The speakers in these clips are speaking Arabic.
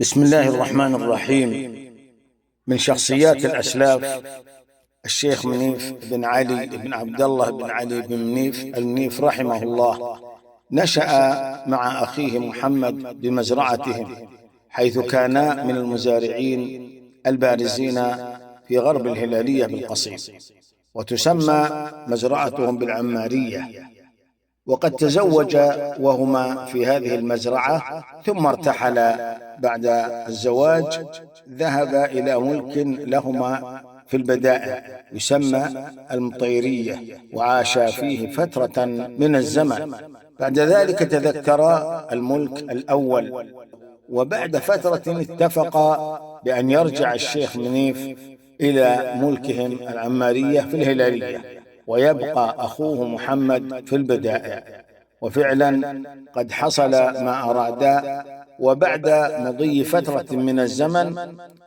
بسم الله الرحمن الرحيم. من شخصيات الأسلاف الشيخ منيف بن علي بن عبد الله بن علي بن منيف المنيف رحمه الله. نشأ مع أخيه محمد بمزرعتهم، حيث كانا من المزارعين البارزين في غرب الهلالية بالقصيم، وتسمى مزرعتهم بالعمارية. وقد تزوج وهما في هذه المزرعة، ثم ارتحل بعد الزواج، ذهب إلى ملك لهما في البدائع يسمى المطيرية، وعاشا فيه فترة من الزمن. بعد ذلك تذكرا الملك الأول، وبعد فترة اتفقا بأن يرجع الشيخ منيف إلى ملكهم العمارية في الهلالية، ويبقى أخوه محمد في البدائع. وفعلا قد حصل ما أرادا، وبعد مضي فترة من الزمن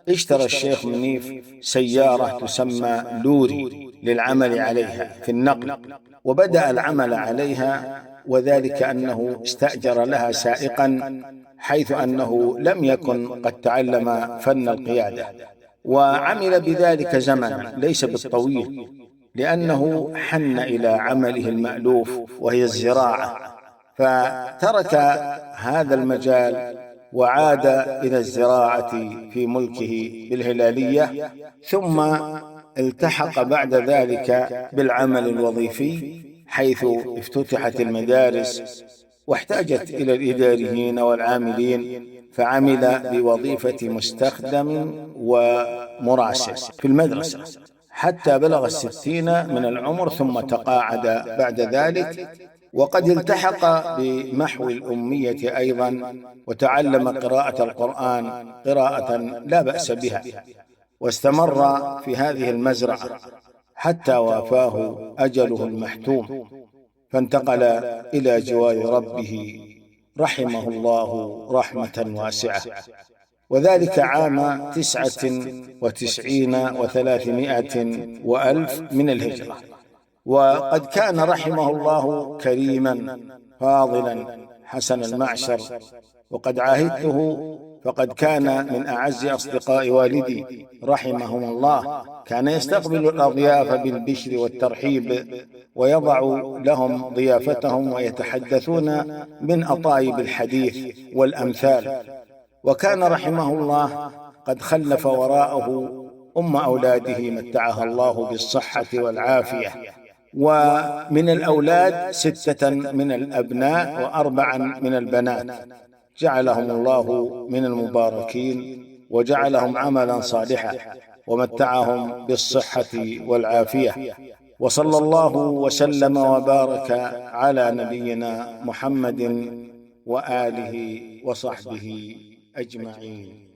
اشترى الشيخ منيف سيارة تسمى لوري للعمل عليها في النقل، وبدأ العمل عليها، وذلك أنه استأجر لها سائقا، حيث أنه لم يكن قد تعلم فن القيادة، وعمل بذلك زمنا ليس بالطويل، لأنه حن إلى عمله المألوف وهي الزراعة، فترك هذا المجال وعاد إلى الزراعة في ملكه بالهلالية، ثم التحق بعد ذلك بالعمل الوظيفي، حيث افتتحت المدارس واحتاجت إلى الإداريين والعاملين، فعمل بوظيفة مستخدم ومراسل في المدرسة حتى بلغ 60 من العمر، ثم تقاعد بعد ذلك. وقد التحق بمحو الأمية أيضا، وتعلم قراءة القرآن قراءة لا بأس بها، واستمر في هذه المزرعة حتى وافاه أجله المحتوم، فانتقل إلى جوار ربه رحمه الله رحمة واسعة، وذلك عام 99 و300 وألف من الهجرة. وقد كان رحمه الله كريما فاضلا حسن المعشر، وقد عاهدته، فقد كان من أعز أصدقاء والدي رحمهم الله. كان يستقبل الأضياف بالبشر والترحيب، ويضع لهم ضيافتهم، ويتحدثون من أطايب الحديث والأمثال. وكان رحمه الله قد خلف وراءه أم أولاده متعها الله بالصحة والعافية، ومن الأولاد 6 من الأبناء و4 من البنات، جعلهم الله من المباركين، وجعلهم عملا صالحا، ومتعهم بالصحة والعافية. وصلى الله وسلم وبارك على نبينا محمد وآله وصحبه أجمعين.